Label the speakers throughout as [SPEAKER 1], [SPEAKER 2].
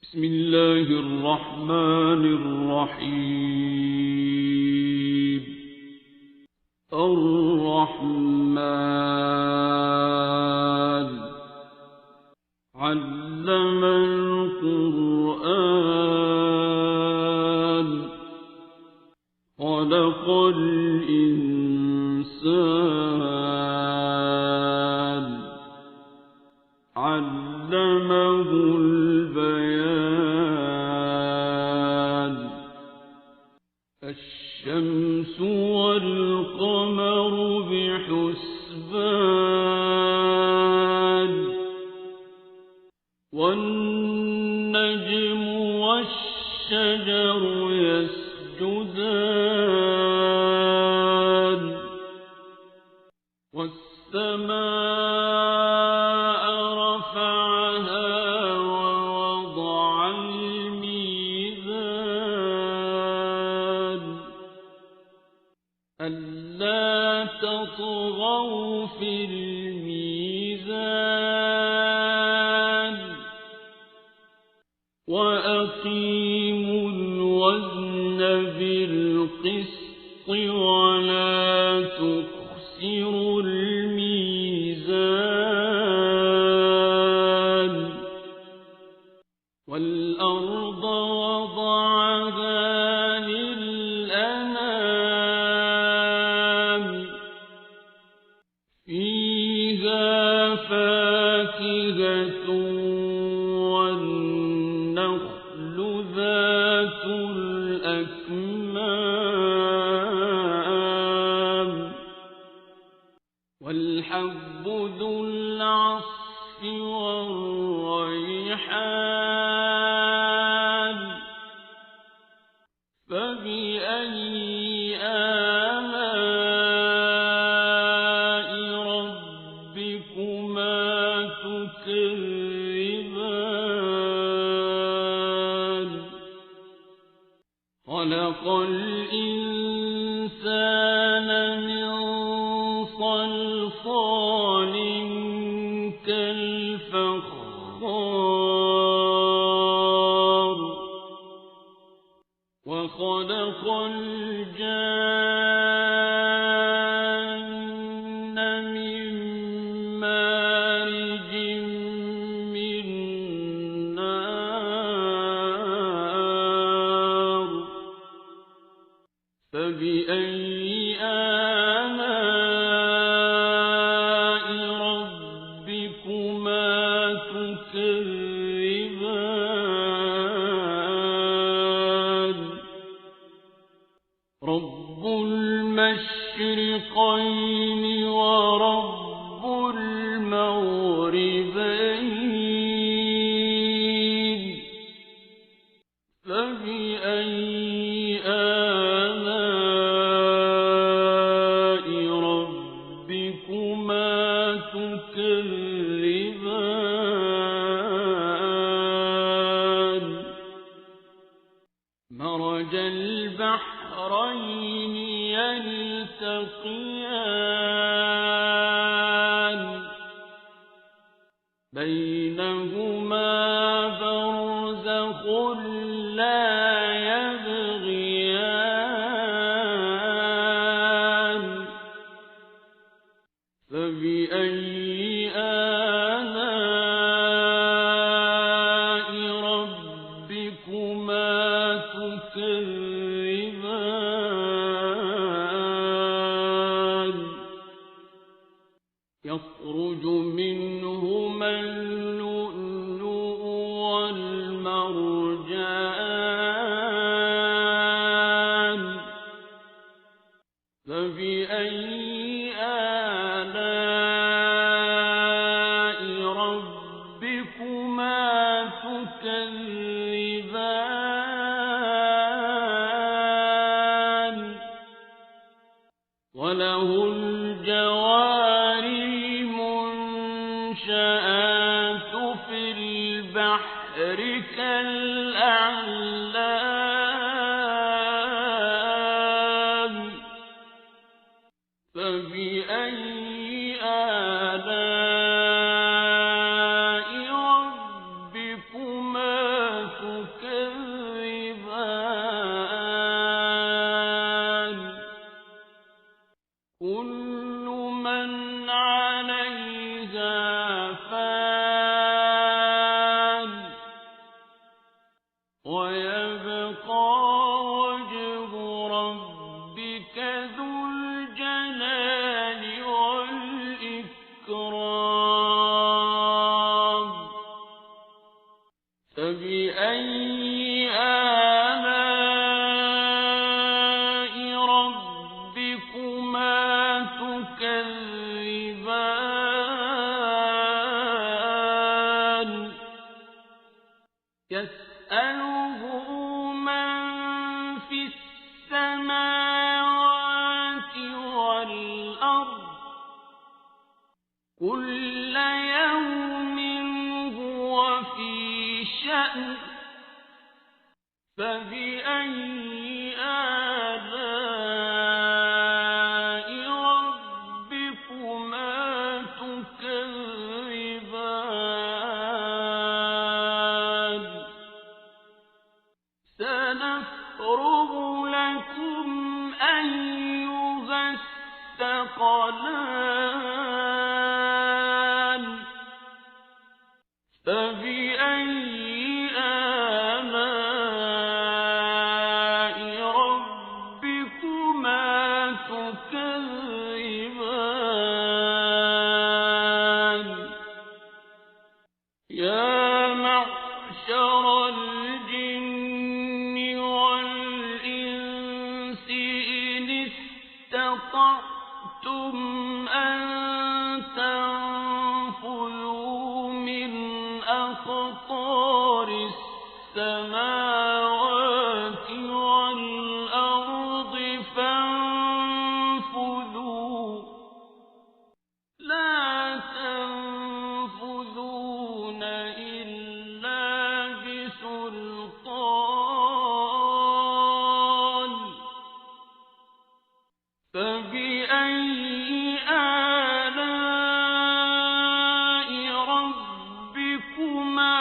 [SPEAKER 1] بسم الله الرحمن الرحيم. الرحمن علم القرآن خلق الإنسان علمه البيان. الشمس والقمر بحسبان والنجم والشجر يسجدان والسماء رفعها ووضع الميزان ألا تطغوا في الميزان وأقيموا الوزن بالقسط ولا تخسروا الميزان. والأرض وضعها للأنام فيها فاكهة والنخل ذات الأكمام والحب ذو العصف والريحان. فبأي آلاء ربكما تكذبان. خلق الإنسان من صلصال كالفخار وخلق الجان من مارج من نار. فبأي آلاء ربكما تكذبان. رب المشرقين ورب المغربين. فبأي آلاء ربكما تكذبان. مرج البحرين يلتقيان بينهما برزخ لا يبغيان. فبأي آلاء ربكما تكذبان. يخرج منهما اللؤلؤ والمرجان. فبأي آلاء ربكما تكذبان. وله الجوار المنشآت في البحر كالأعلام. فبأي آلاء ربكما وجه ربك ذو الجلال والإكرام فبأي آلاء ربكما تكذبان يسأله من في السماوات والأرض كل يوم هو في شأن فبأي آلاء ربكما تكذبان سنفرغ لكم أيها الثقلان فبأي آلاء ربكما تكذبان يا معشر الجن والإنس إن استطعتم أن تنفذوا من أقطار السماوات والأرض فانفذوا لا تنفذون إلا بسلطان فبأي آلاء ربكما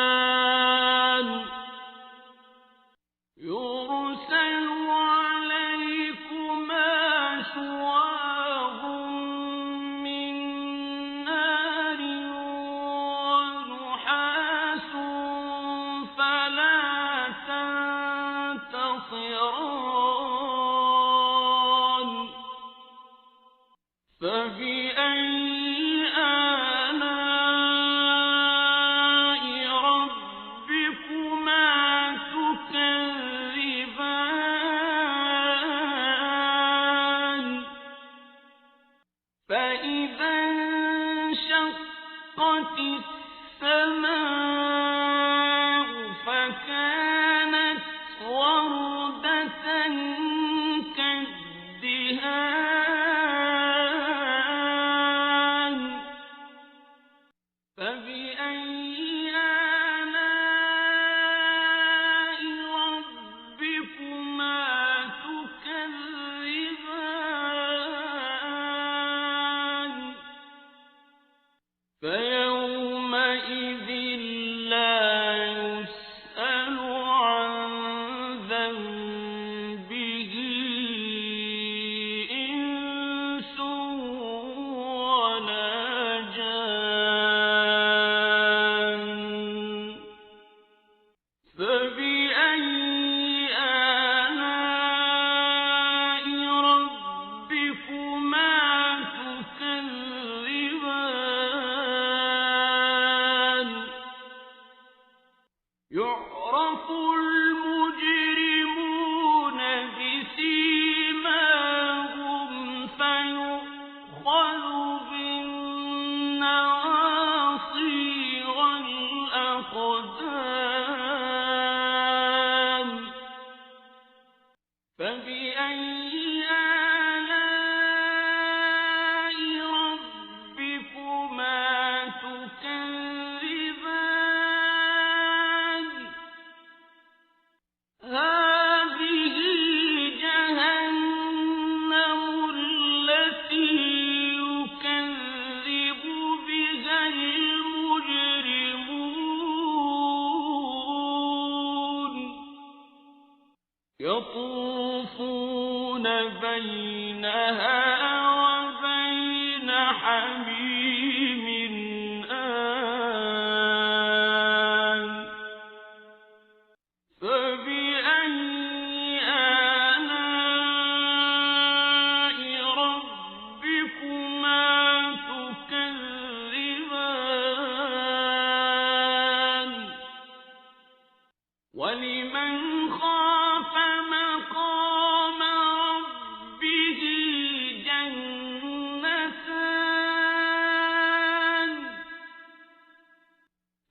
[SPEAKER 1] تكذبان يرسل عليكما شواظ من نار ونحاس فلا تنتصران فبأي آلاء ربكما تكذبان فإذا انشقت السماء فكانت وردة كالدهان فبأي آلاء ربكما تكذبان فيومئذ لا يسأل عن ذنبه إنس ولا جان فبأي آلاء ربكما تكذبان يعرف المجرمون بسيماهم فيؤخذ بالنواصي والأقدام فبأي آلاء ربكما تكذبان هذه جهنم التي يكذب بها المجرمون يطوفون بينها وبين حميم آن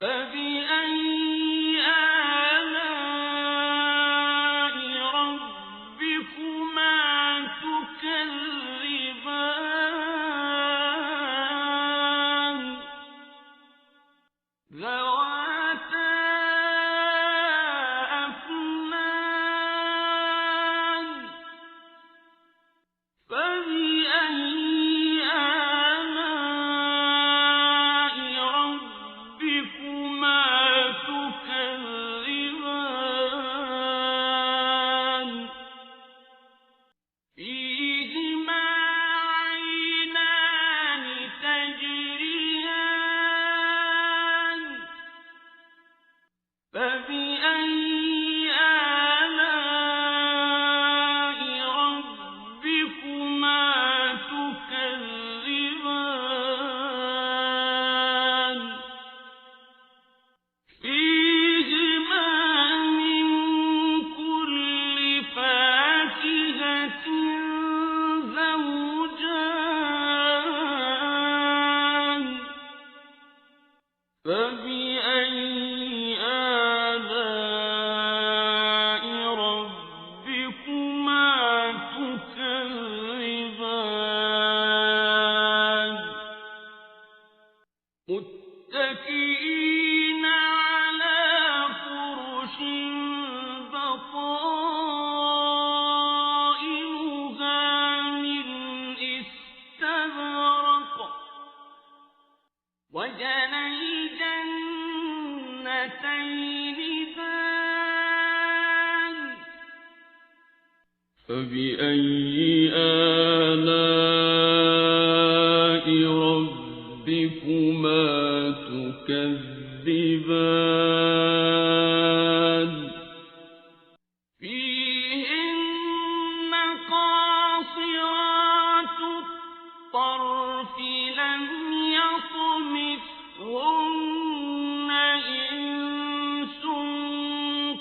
[SPEAKER 1] فبأي آلاء ربكما تكذبان ذواتا أفنان فبأي آلاء ربكما تكذبان فيهما عينان تجريان فبأي آلاء ربكما تكذبان فيهما من كل فاكهة زوجان فبأي آلاء ربكما تكذبان متكئين على فرش بطائنها من استبرق وجنى الجنتين دان فبأي آلاء ربكما تكذبان فيهن قاصرات الطرف لم يطمثهن إنس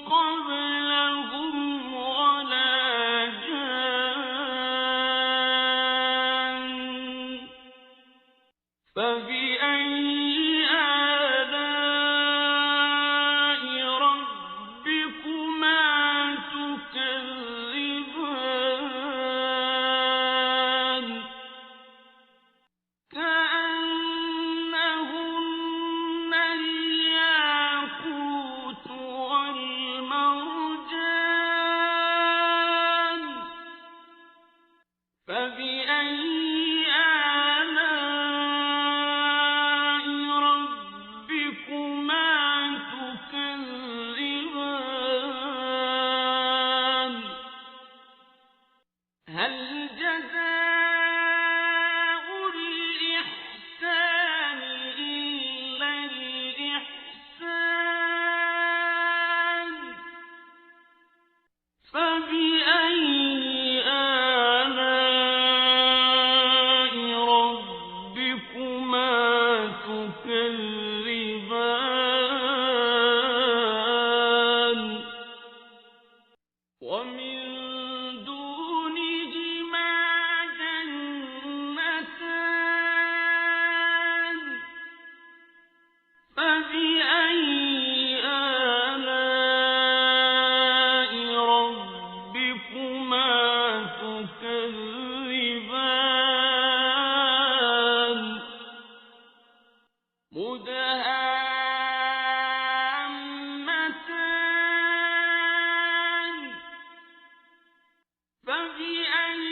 [SPEAKER 1] قبلهم ولا جان فبأي آلاء ربكما تكذبان كأنهن الياقوت والمرجان فبأي آلاء ربكما تكذبان هل جزاء الإحسان إلا الإحسان فبأي آلاء ربكما تكذبان ومن دونهما جنتان فبأي آلاء ربكما تكذبان مدهامتان فبأي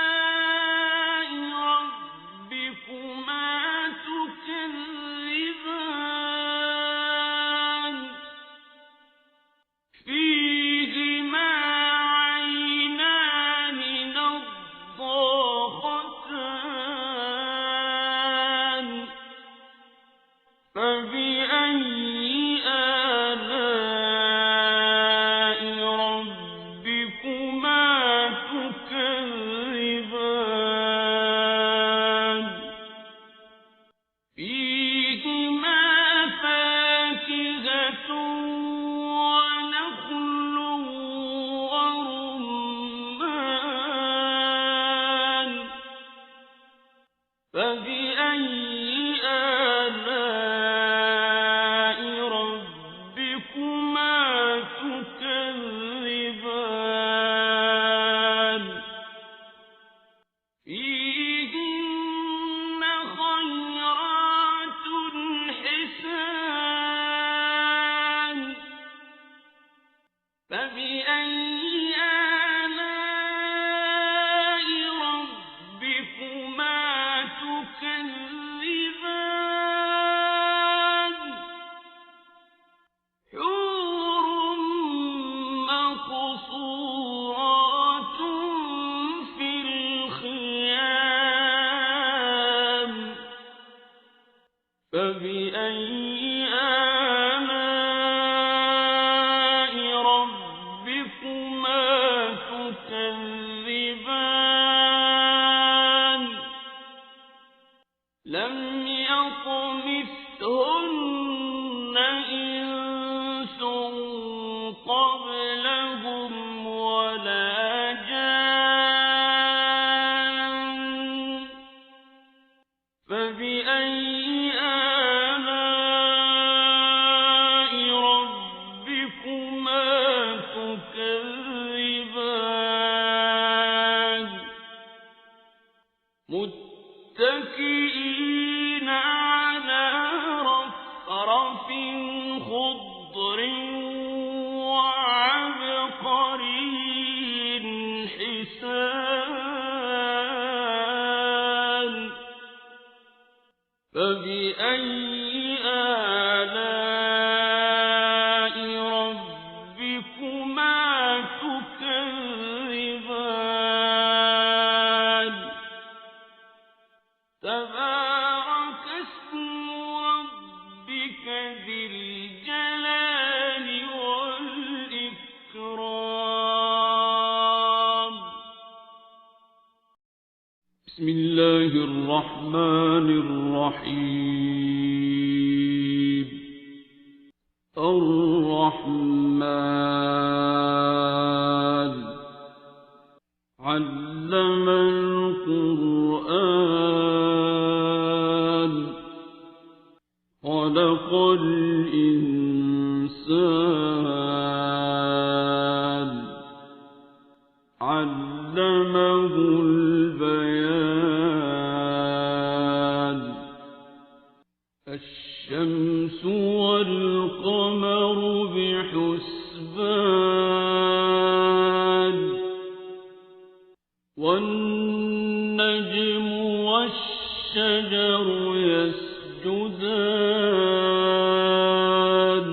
[SPEAKER 1] آلاء ربكما تكذبان فيهما عينان نضاختان فبأي آلاء ربكما تكذبان فيهما فاكهة ونخل ورمان فبأي آلاء فبأي آلاء ربكما تكذبان لم يطمثهن إنس قبلهم ولا جان فبأي آلاء ربكما تكذبان متكئين على رفرف خضر وعبقري حسان فبأي آلاء ربكما تكذبان تبارك اسم ربك ذي الجلال والإكرام بسم الله الرحمن الرحيم الرحمن علم القرآن خلق الإنسان علمه البيان الشمس والقمر بحسبان والنجم والشجر يسجدان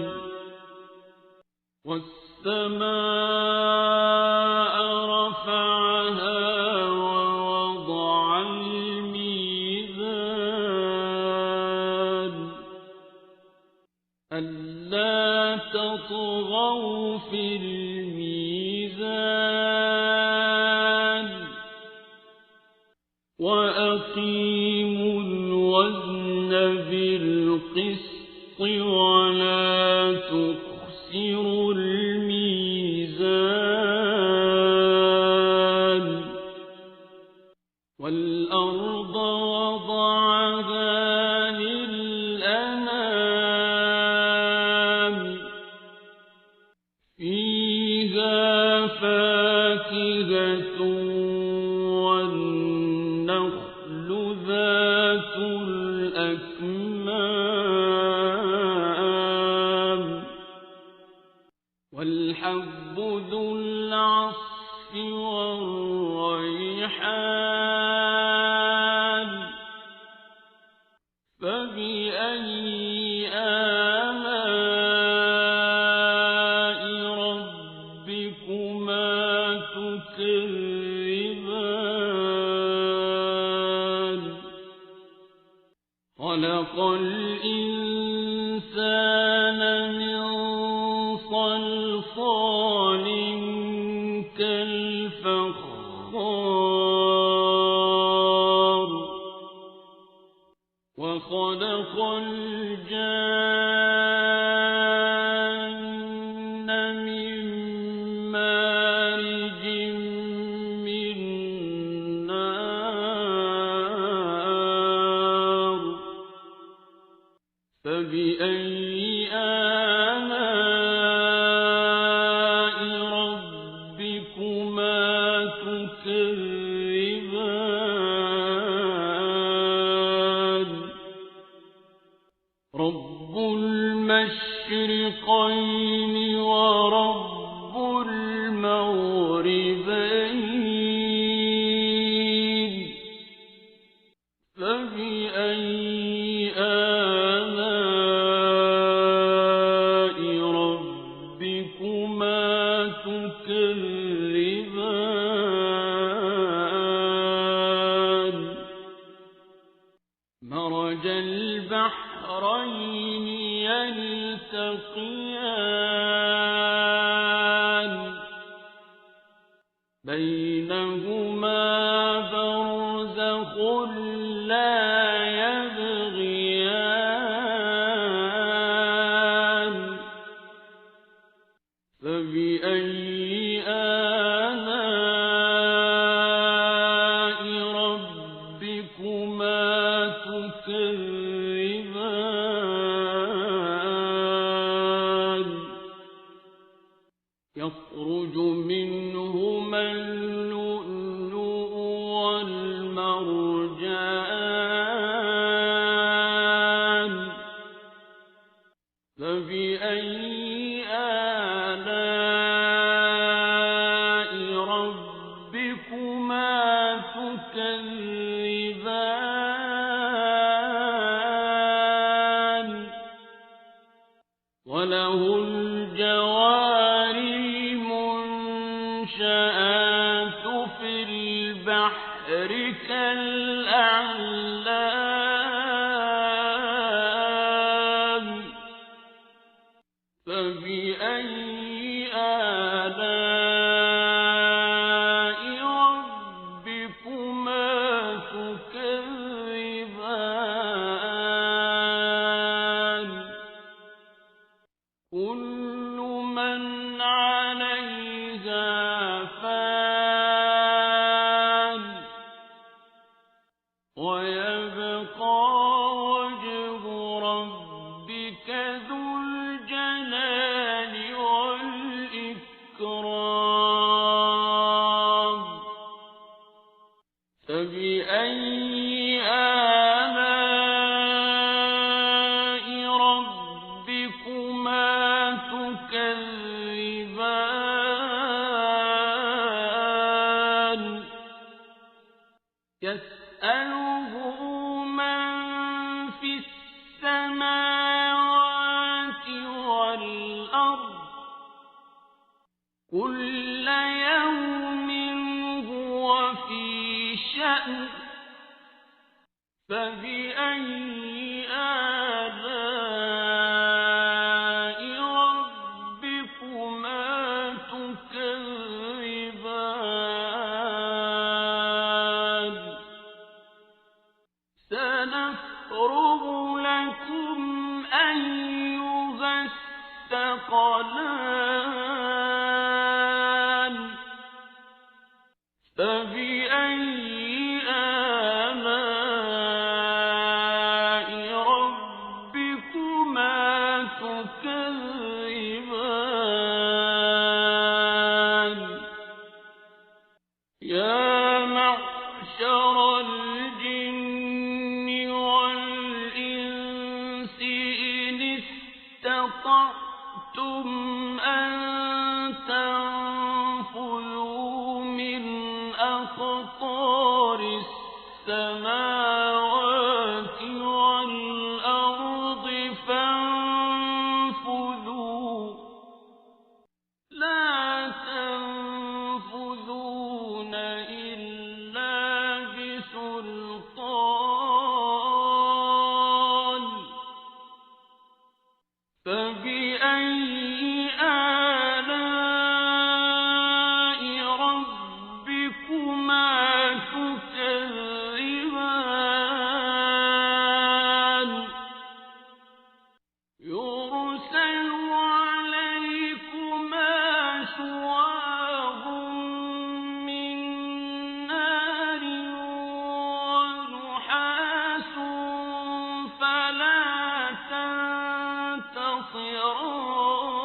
[SPEAKER 1] والسماء رفعها ووضع الميزان ألا تطغوا في الميزان وأقيموا الوزن بالقسط ولا تخسروا الميزان والأرض وضعها للأنام فيها فاكهة والنخل ذات الأكمام والحب ذو العصف والريحان فبأي آلاء ربكما تكذبان خلق الإنسان من صلصال كالفخار وخلق الجان من مارج من نار فبأي آلاء ربكما تكذبان رب المشرقين ورب المغربين فبأي آلاء ربكما تكذبان مرج البحرين يلتقيان بينهما برزخ لا يبغيان فبأي آلاء ربكما تكذبان يخرج منهما اللؤلؤ والمرجان فبأي آلاء ربكما تكذبان وله الجوار المنشآت في البحر كالأعلام فبأي آلاء ربكما تكذبان كل من عليها فان ويبقى وجه ربك ذو الجلال والإكرام فبأي آلاء ربكما تكذبان يسأله من في السماوات والأرض كل يوم هو في شأن فبأي آلاء ربكما تكذبان سنفرغ لكم أيها الثقلان فبأي آلاء ربكما تكذبان يا معشر الجن والإنس إن استطعتم أن تنفذوا من أقطار السماوات والأرض فانفذوا لا تنفذون إلا بسلطان فبأي آلاء ربكما تكذبان يرسل عليكما شواظ من نار ونحاس فلا تنتصران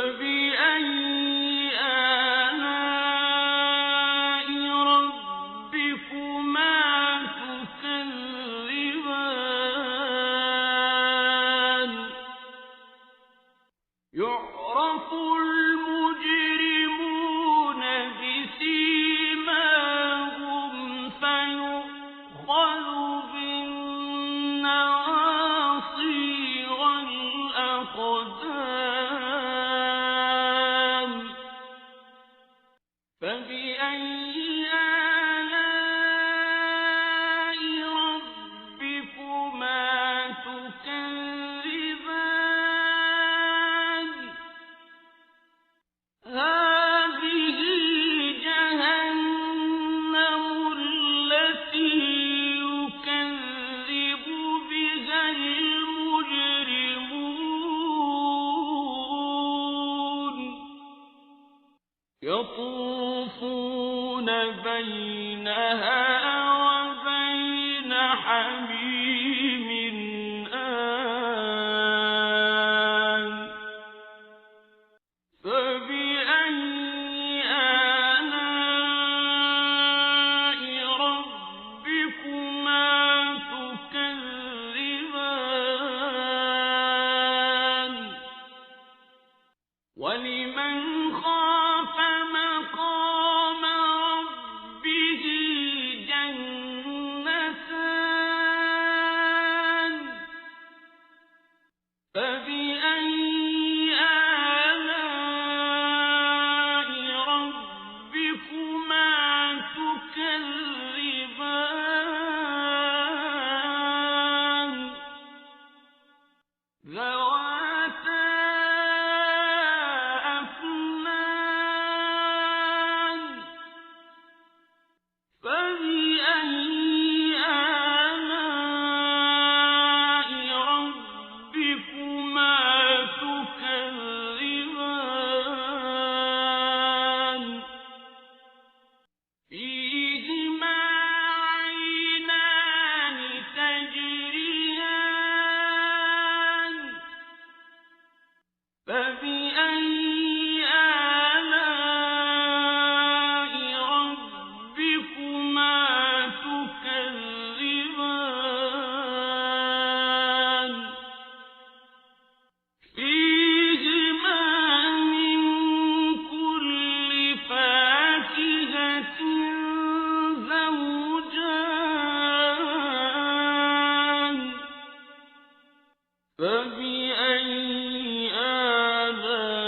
[SPEAKER 1] فبأي آلاء ربكما تكذبان يعرف المجرمون بسيماهم فيؤخذ بالنواصي والأقدام فبأي آلاء ربكما تكذبان هذه جهنم التي يكذب بها المجرمون يطوفون بينها وبين حميم آن فبأي آلاء ربكما تكذبان ولمن خاف مقام ربه جنتان فبأي آلاء ربكما تكذبان ذواتا أفنان فبأي آلاء ربكما تكذبان فيهما عينان تجريان فبأي آلاء ربكما تكذبان فيهما من كل فاكهة زوجان فبأي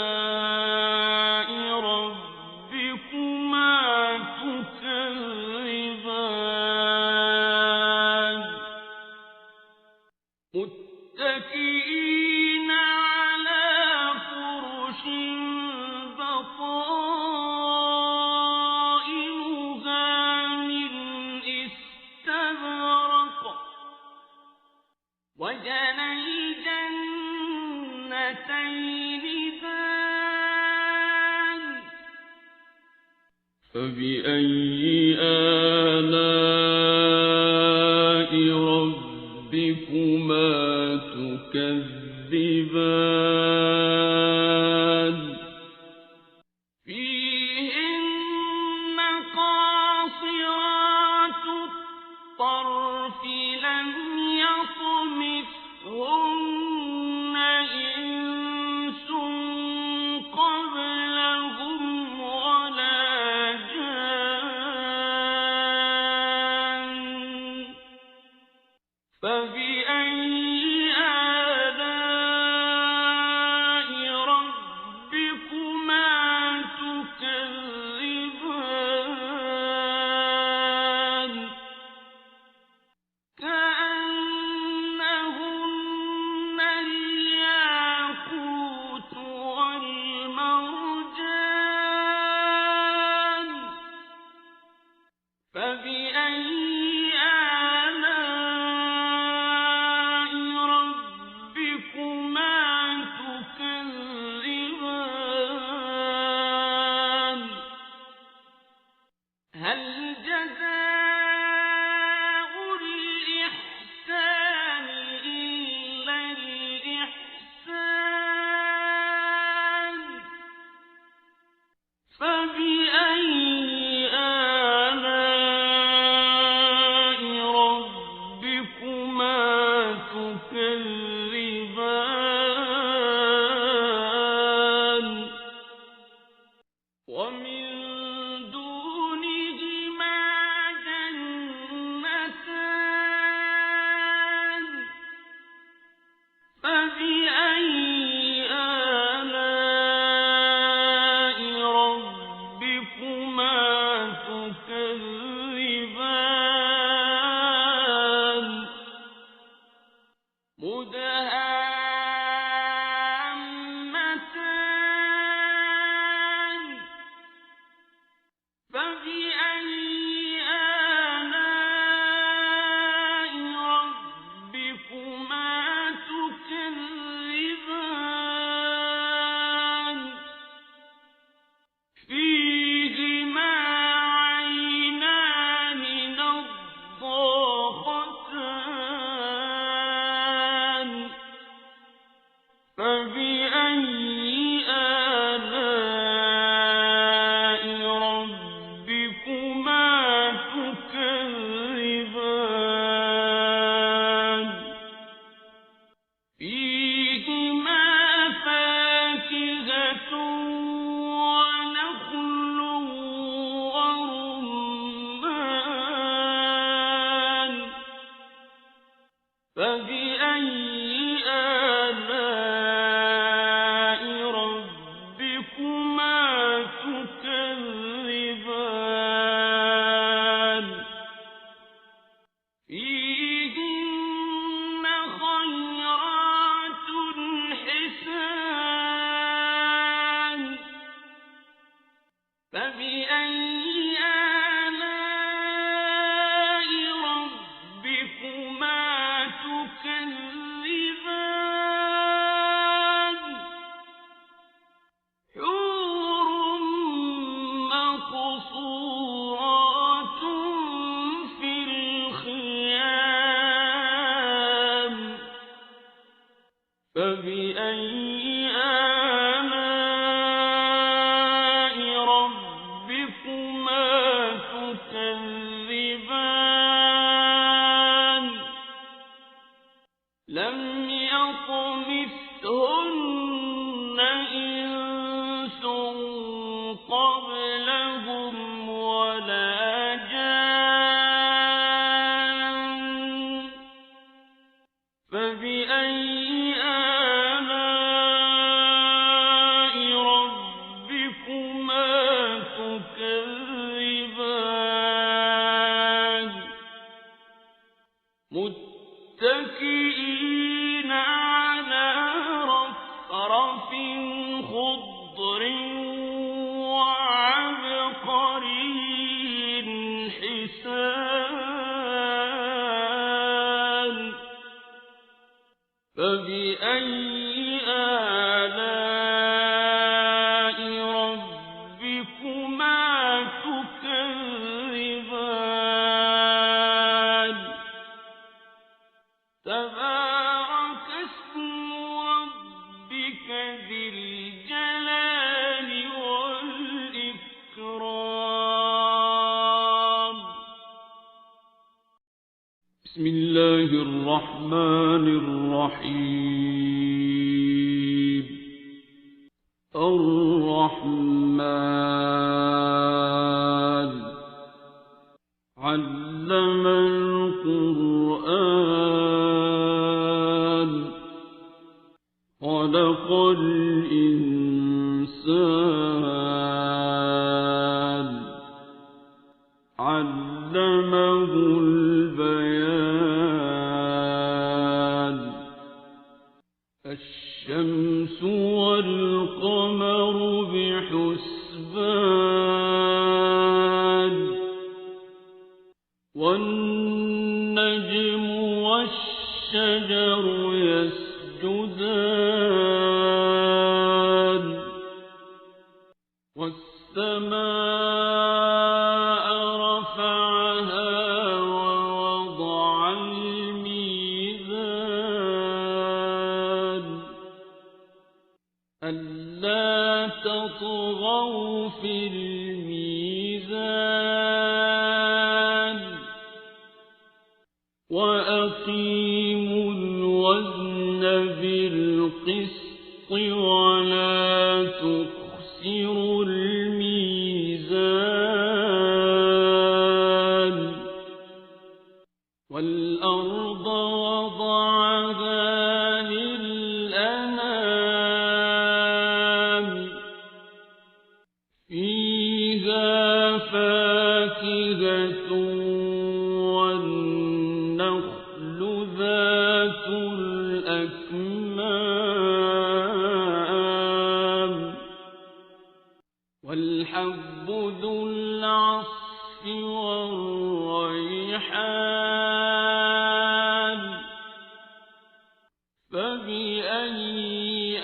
[SPEAKER 1] آلاء ربكما تكذبان متكئين على فرش بطائنها من استبرق وجنى الجنتين دان فبأي آلاء ربكما تكذبان فيهن قاصرات الطرف لم يطمثهن إنس قبلهم ولا جان فبأي آلاء ربكما تكذبان حور مقصورات في الخيام فبأي لم يطمثهن إنس قبلهم ولا جان فبأي آلاء ربكما تكذبان متكئين على رفرف خضر وعبقري حسان فبأي آلاء ربكما تكذبان تبارك اسم ربك ذي الجلال والإكرام بسم الله الرحمن الرحيم الرحمن علم القرآن خلق الإنسان علمه البيان الشمس والقمر بحسبان والنجم والشجر يسجدان والسماء رفعها ووضع الميزان ألا تطغوا في الميزان وأقيموا الوزن بالقسط ولا تخسروا الميزان والأرض وضعها للأنام فيها فاكهة والنخل ذات الأكمام والحب ذو العصف والريحان فبأي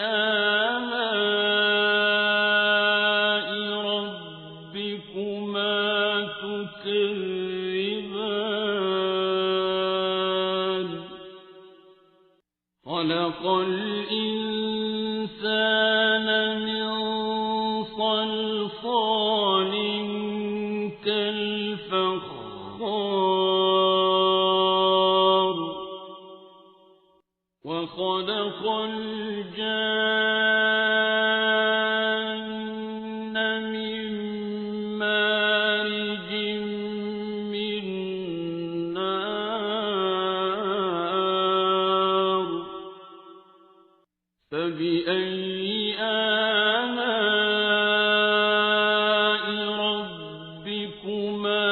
[SPEAKER 1] آلاء ربكما تكذبان خلق الإنسان من صلصال كالفخار وخلق الجان من مارج من نار فبأي آلاء ربكما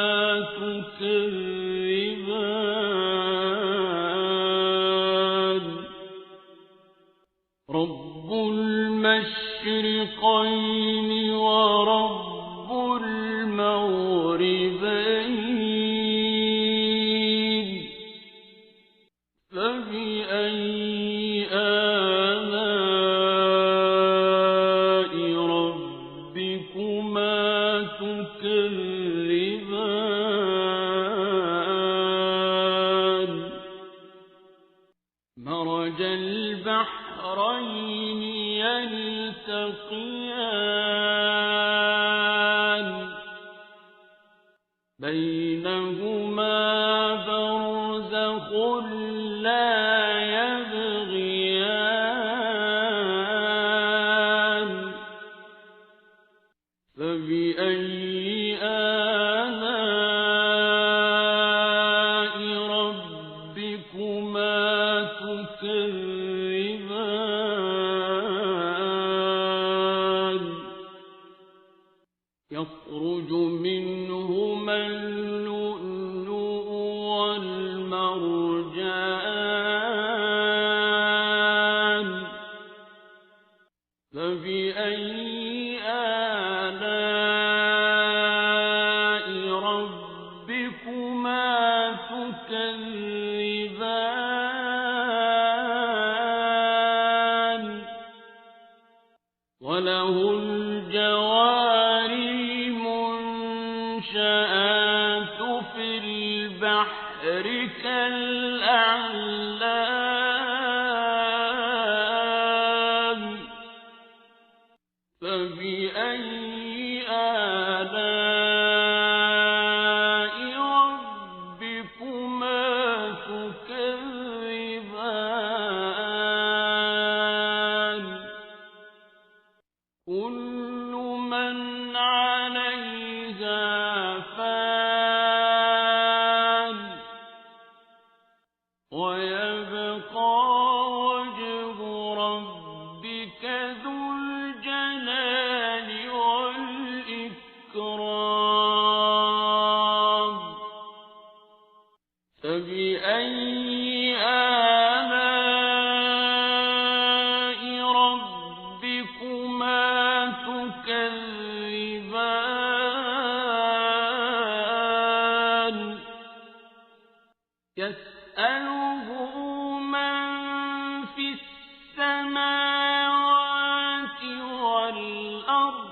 [SPEAKER 1] تكذبان رب المشرقين ورب يلتقيان بينهما برزخ لا يبغيان فبأي آلاء ربكما تكذبان يخرج منهما اللؤلؤ والمرجان فبأي آلاء ربكما تكذبان وله الجوار المنشآت في البحر كالأعلام فبأي آلاء ربكما تكذبان كل من عليها فان ويبقى وجه ربك ذو الجلال والإكرام فبأي آلاء ربكما تكذبان يسأله من في السماوات والأرض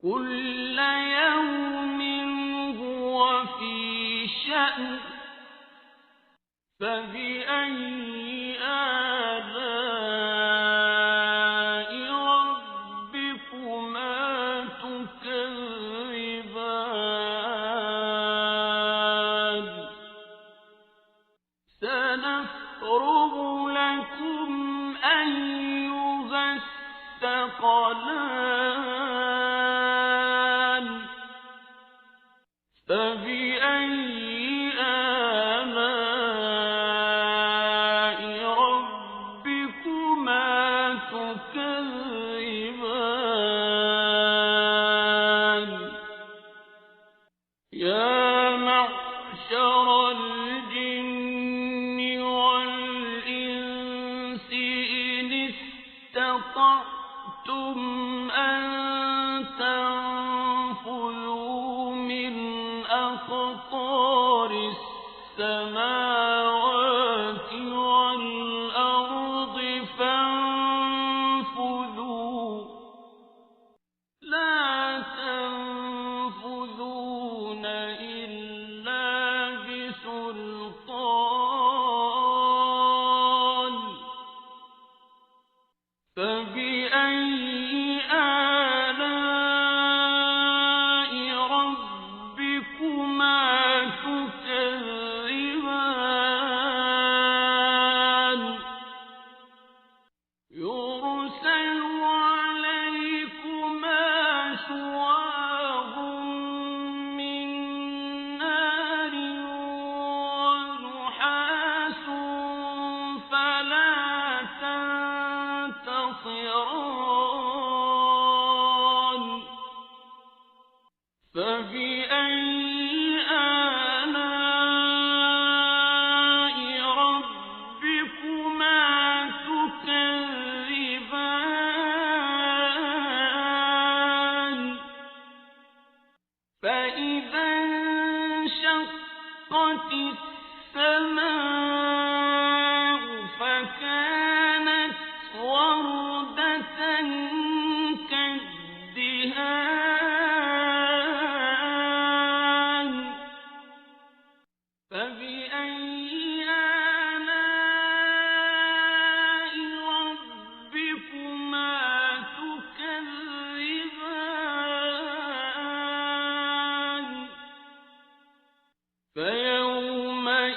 [SPEAKER 1] كل يوم هو في شأن فبأي آلاء ربكما تكذبان سنفرغ لكم أيها الثقلان فبأي آلاء ربكما تكذبان يا معشر الجن والإنس إن استطعتم أن تنفذوا من أقطار السماوات والأرض فانفذوا لا تنفذون إلا بسلطان فبأي آلاء ربكما تكذبان يرسل عليكما شواظ من نار ونحاس فلا تنتصران فبأي آلاء ربكما تكذبان فإذا انشقت السماء فكانت وردة كالدهان فبأي آلاء ربكما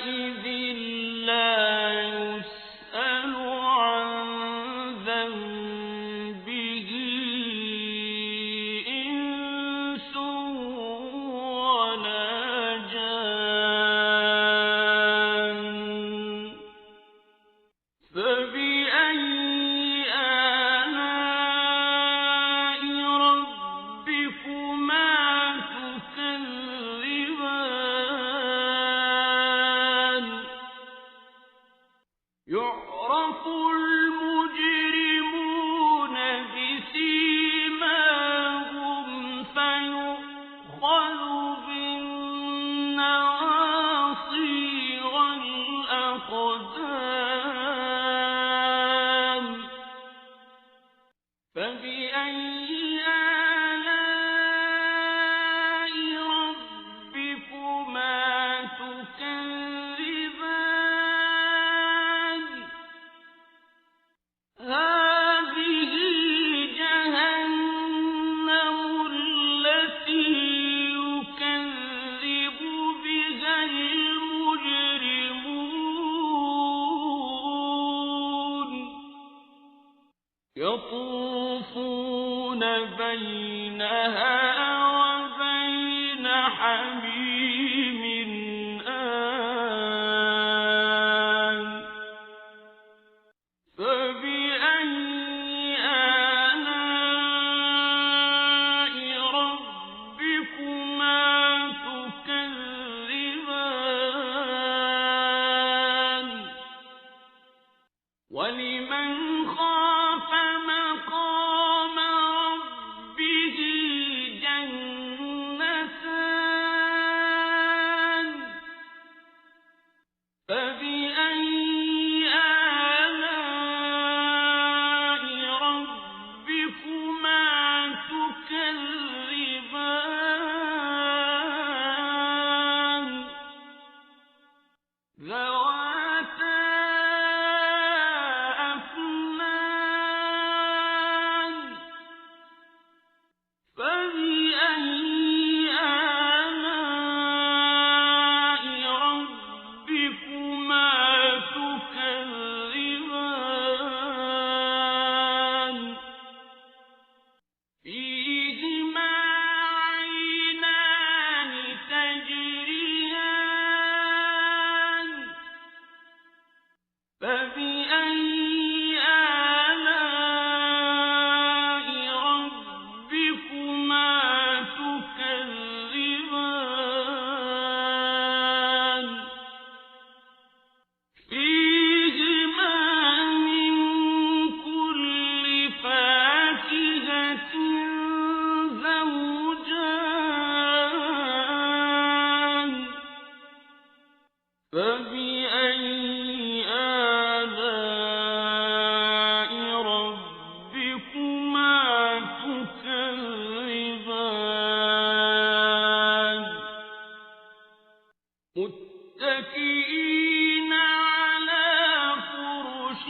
[SPEAKER 1] يومئذ لا يسأل عن ذنبه إنس ولا جان فبأي آلاء ربكما تكذبان يعرف المجرمون بسيماهم فيؤخذ بالنواصي والأقدام فبأي آلاء ربكما تكذبان هذه جهنم التي يكذب بها المجرمون يطوفون بينها وبين حميم آن فبأي آلاء ربكما تكذبان ولمن خاف مقام ربه جنتان فبأي آلاء ربكما تكذبان ذواتا أفنان فبأي آلاء ربكما تكذبان فيهما عينان تجريان فبأي آلاء ربكما تكذبان فيهما من كل فاكهة زوجان فبأي آلاء ربكما تكذبان متكئين على فرش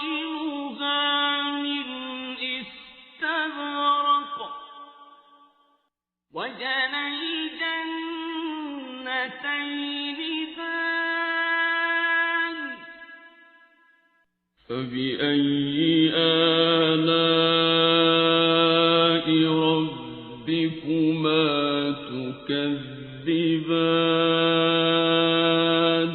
[SPEAKER 1] بطائنها من استبرق وجنى الجنتين دان فبأي آلاء ربكما تكذبان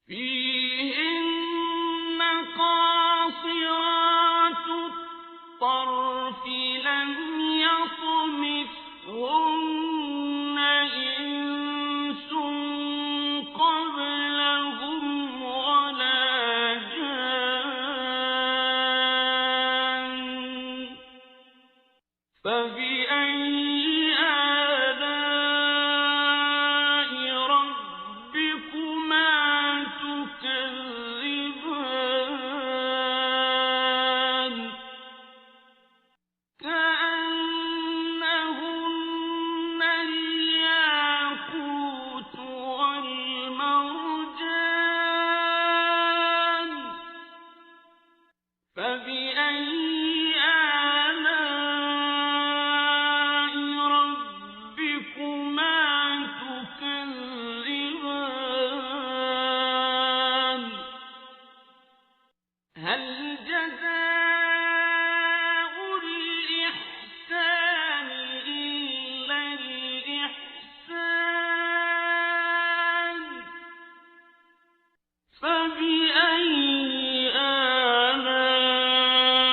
[SPEAKER 1] فيهن قاصرات الطرف لم يطمثهن إنس قبلهم ولا جان فبأي آلاء ربكما تكذبان كأنهن الياقوت والمرجان فبأي آلاء هل جزاء الإحسان إلا الإحسان فبأي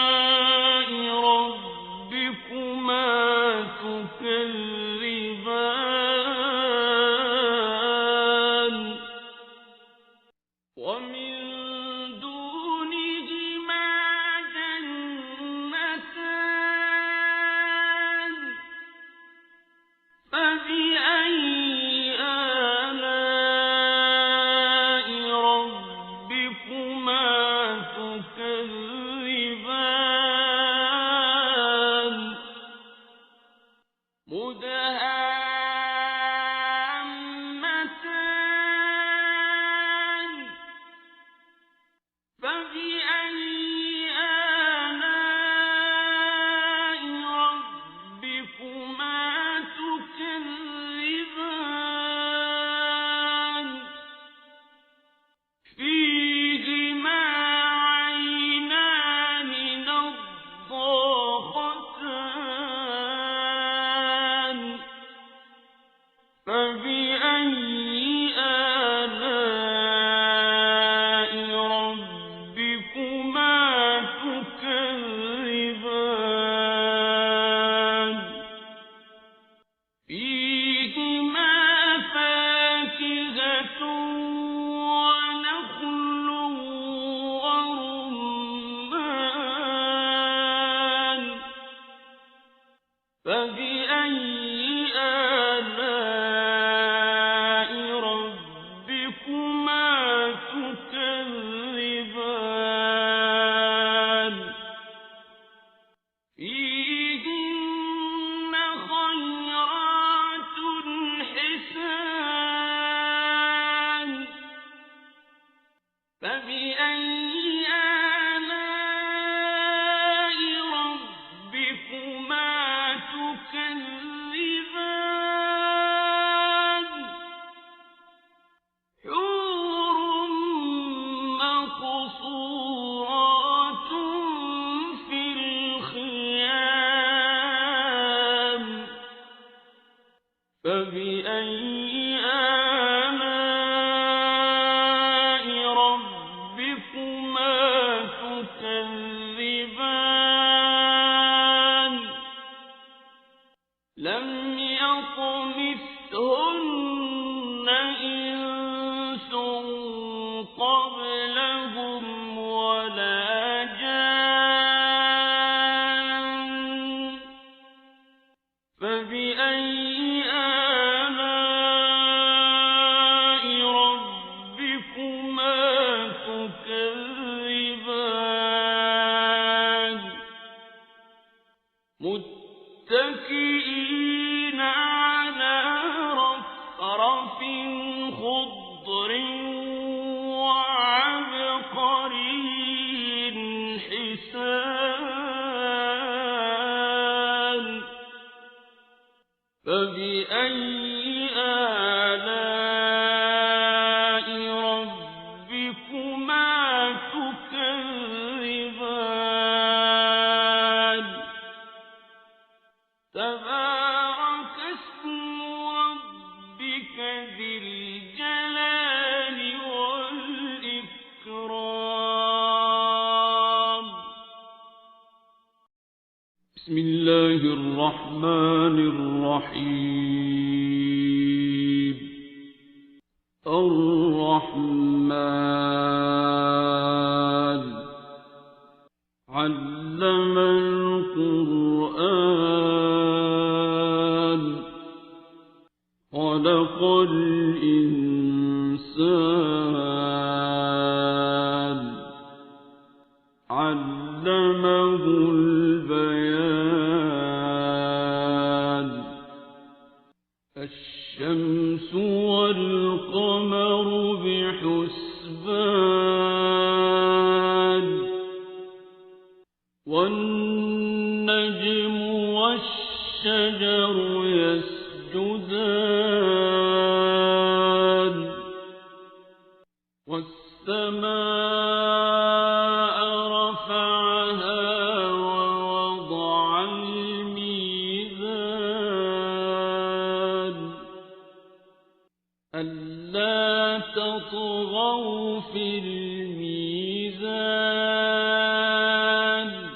[SPEAKER 1] آلاء ربكما تكذبان ومن دونهما جنتان فبأي آلاء ربكما تكذبان مدهامتان فبأي آلاء ربكما تكذبان فيهما عينان نضاختان فبأي آلاء ربكما تكذبان فيهما فاكهة ونخل ورمان فبأي آلاء ربكما تكذبان فيهن خيرات حسان فبأي آلاء ربكما تكذبان حور مقصورات في الخيام فبأي آلاء ربكما تكذبان لم يطمثهن إنس قبلهم ولا جان فبأي آلاء ربكما تكذبان متكئين على رفرف خضر وعبقري حسان فبأي آلاء ربكما تكذبان تبارك اسم ربك ذي الجلال والإكرام بسم الله الرحمن الرحيم الرحمن علم القرآن خلق الإنسان علمه البيان الشمس والقمر بحسبان والنجم والشجر يسجدان والسماء تطغوا في الميزان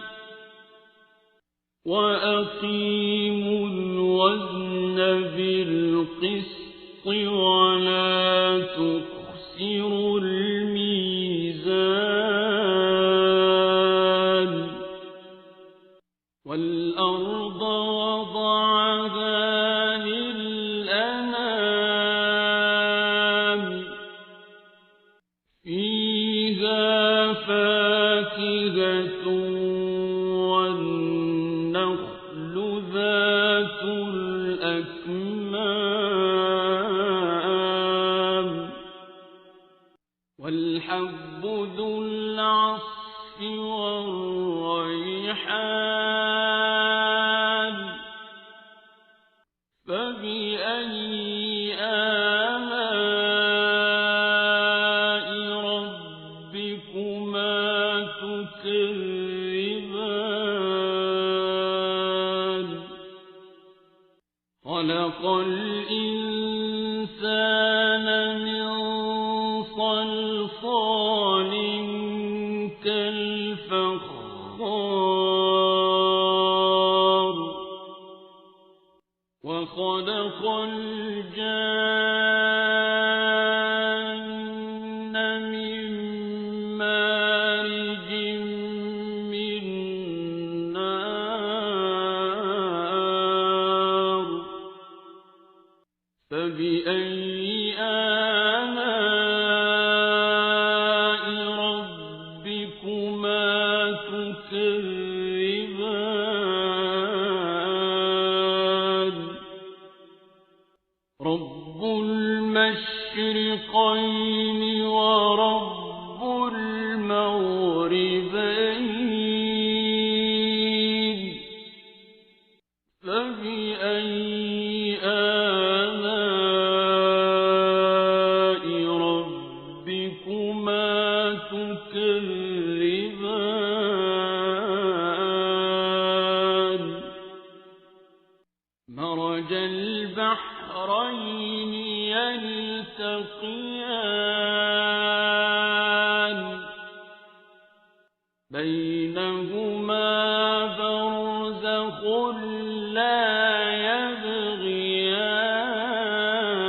[SPEAKER 1] وأقيموا الوزن بالقسط ولا تخسروا الميزان والأرض وضعها للأنام فيها فاكهة والنخل ذات الأكمام والحب ذو العصف والريحان فبأي آلاء ربكما تكذبان خلق الإنسان من صلصال كالفخار وخلق الجان من مارج من نار فبأي آلاء ربكما تكذبان رب المشرقين ورب المغربين فبأي آلاء ربكما تكذبان مرج البحرين يلتقيان بينهما برزخ لا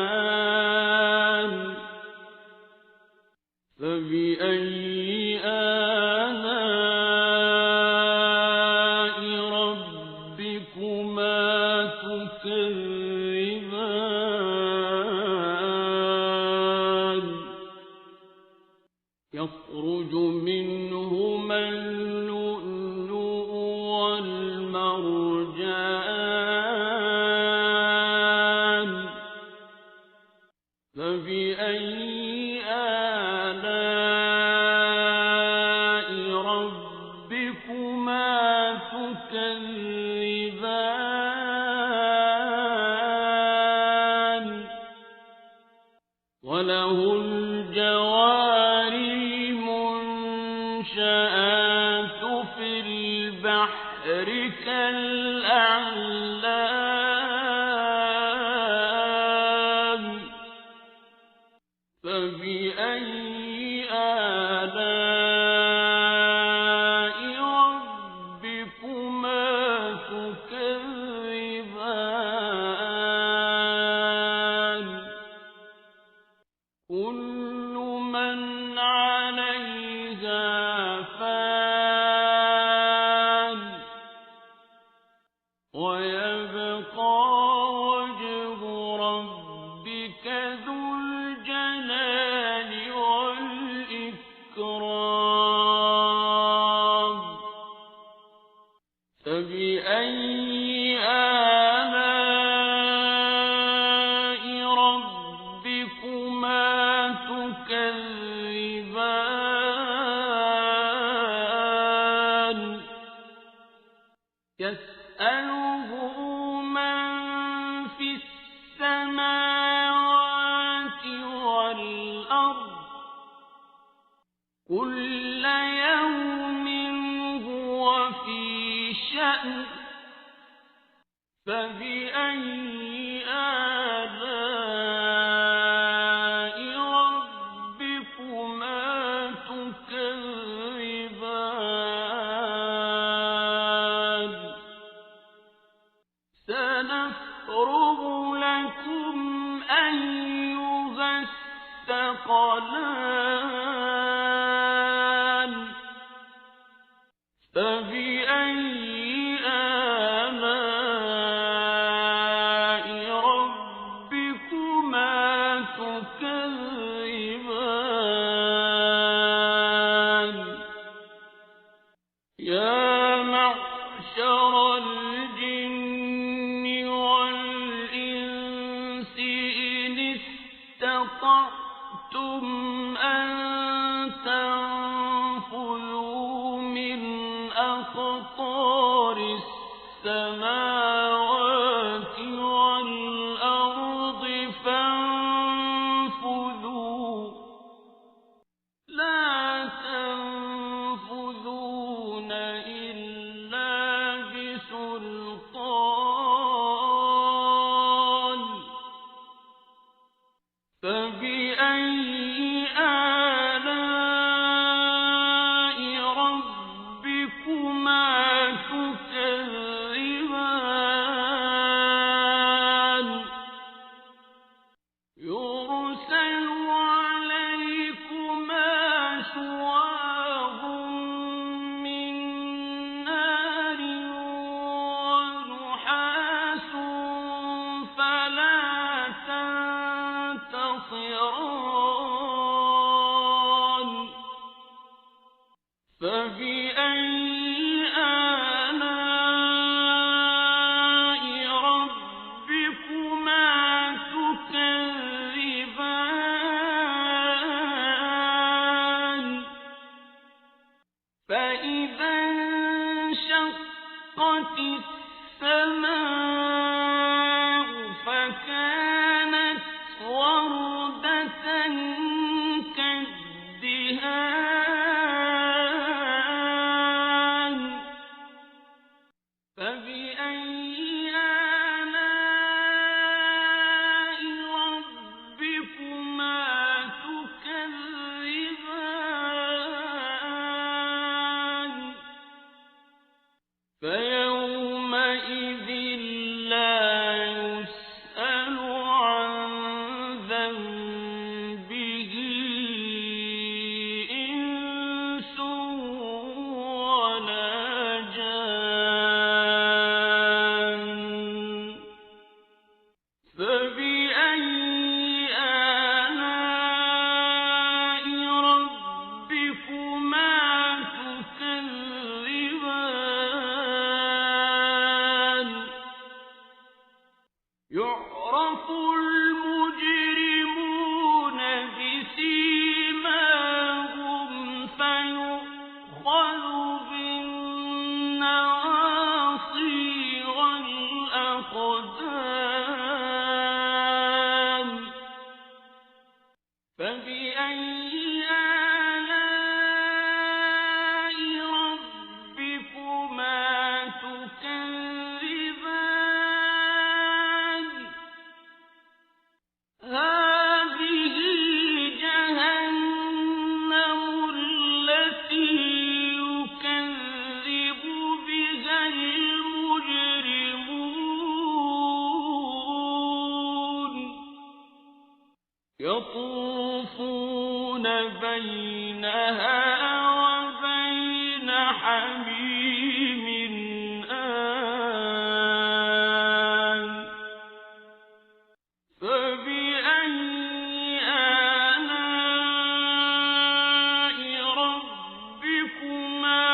[SPEAKER 1] يبغيان فبأي آلاء ربكما تكذبان يخرج منهما اللؤلؤ والمرجان فبأي آلاء ربكما تكذبان وله الجوار المنشآت في البحر كالأعلام فبأي آلاء ربكما تكذبان كل من عليها فان ويبقى وجه ربك ذو الجلال والإكرام فبأي آلاء ربكما تكذبان يسأله من في السماوات والأرض كل يوم هو في شأن فبأي آلاء ربكما يفرغ لكم أيها الثقلان فبأي آلاء ربكما تكذبان يا معشر الجن والإنس إن استطعتم أن تنفذوا من أقطار السماوات والأرض فانفذوا لا تنفذون إلا بسلطان فبأي آلاء ربكما تكذبان يرسل عليكما شواظ من نار ونحاس فلا تنتصران فبأي آلاء ربكما تكذبان فإذا انشقت السماء فكانت وردة كالدهان فبأي آلاء ربكما تكذبان فيومئذ لا يسأل عن ذنبه إنس ولا جان فبأي آلاء ربكما تكذبان يعرف المجرمون بسيماهم فيؤخذ بالنواصي والأقدام فبأي آلاء ربكما تكذبان هذه جهنم التي يكذب بها المجرمون يطوفون بينها وبين حميم آن فبأي آلاء ربكما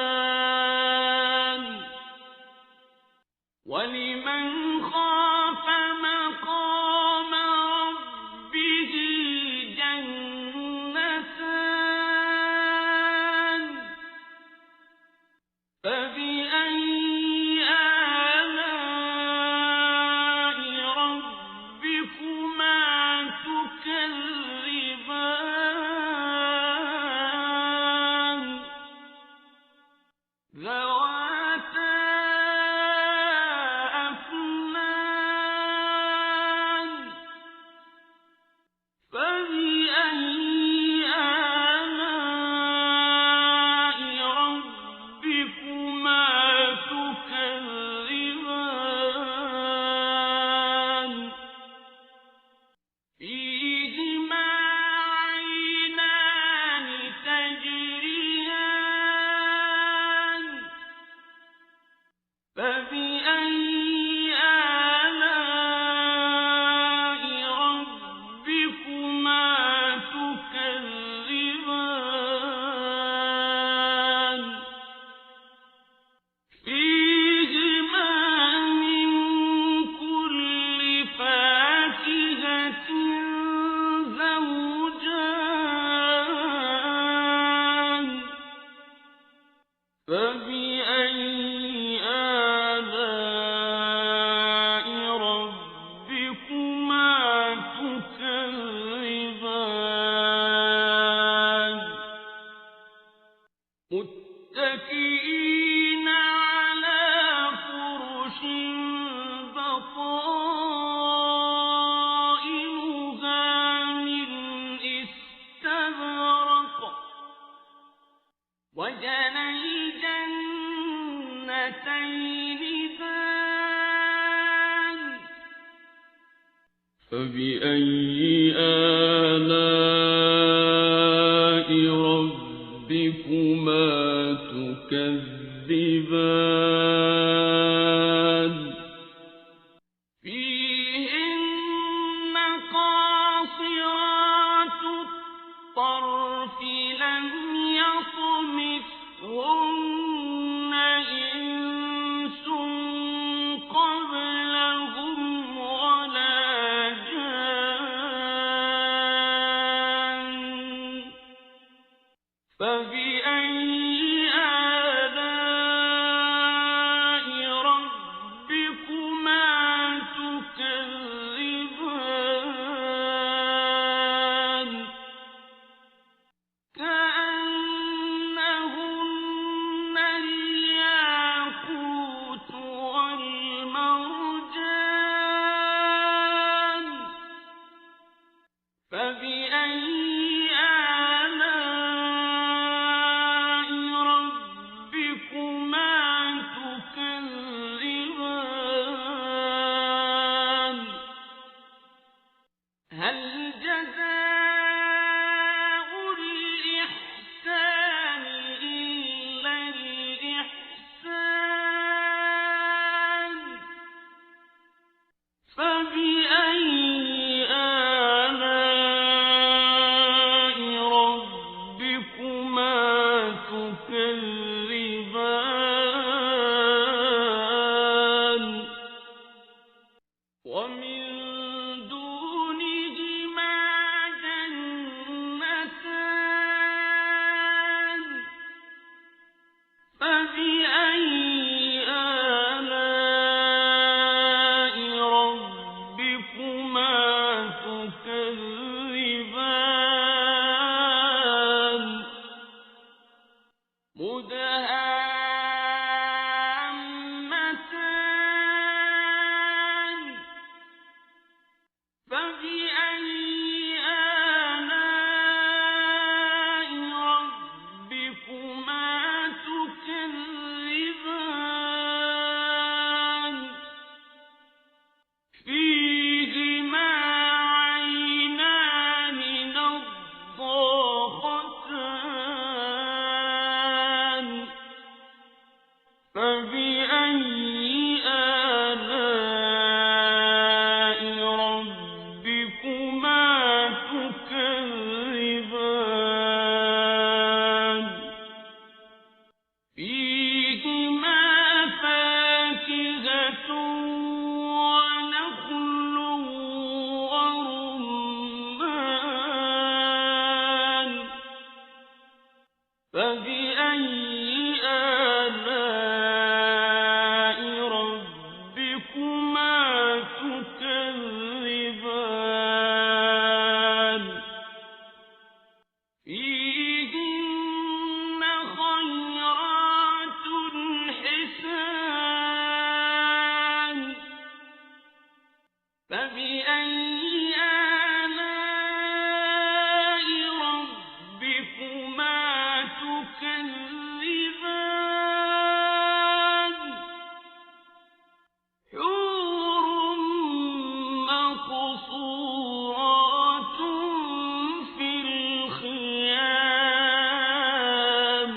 [SPEAKER 1] تكذبان ولمن خاف مقام ربه جنتان فبأي آلاء ربكما تكذبان تكذبان متكئين على فرش بطائنها من استبرق وجنى الجنتين دان
[SPEAKER 2] فبأي آلاء ربكما تكذبان
[SPEAKER 1] فيهن قاصرات الطرف لم يطمثهن إنس قبلهم ولا جان فبأي آلاء ربكما تكذبان كأنهن الياقوت والمرجان فبأي آلاء ربكما تكذبان هل جزاء الإحسان إلا الإحسان فبأي آلاء ربكما تكذبان ومن دونهما جنتان فبأي آلاء ربكما تكذبان مدهامتان فبأي آلاء ربكما تكذبان فيهما عينان نضاختان فبأي آلاء ربكما تكذبان فيهما فاكهة ونخل ورمان فبأي آلاء ربكما تكذبان فيهن خيرات حسان فبأي آلاء ربكما تكذبان حور مقصورات في الخيام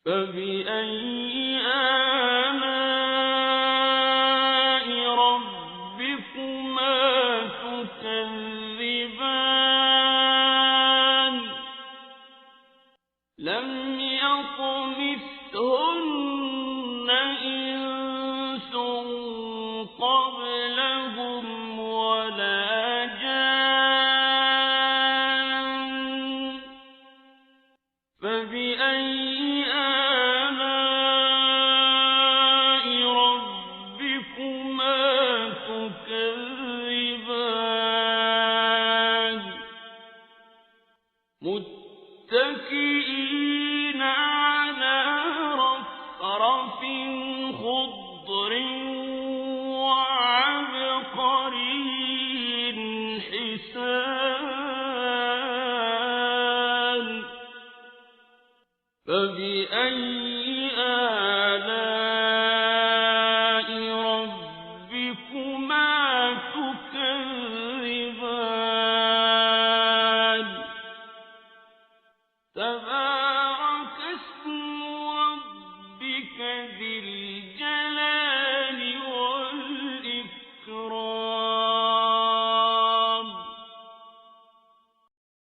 [SPEAKER 1] فبأي آلاء ربكما تكذبان لم يطمثهن إنس قبلهم ولا جان فبأي آلاء ربكما تكذبان متكئين على رفرف خضر وعبقري حسان فبأي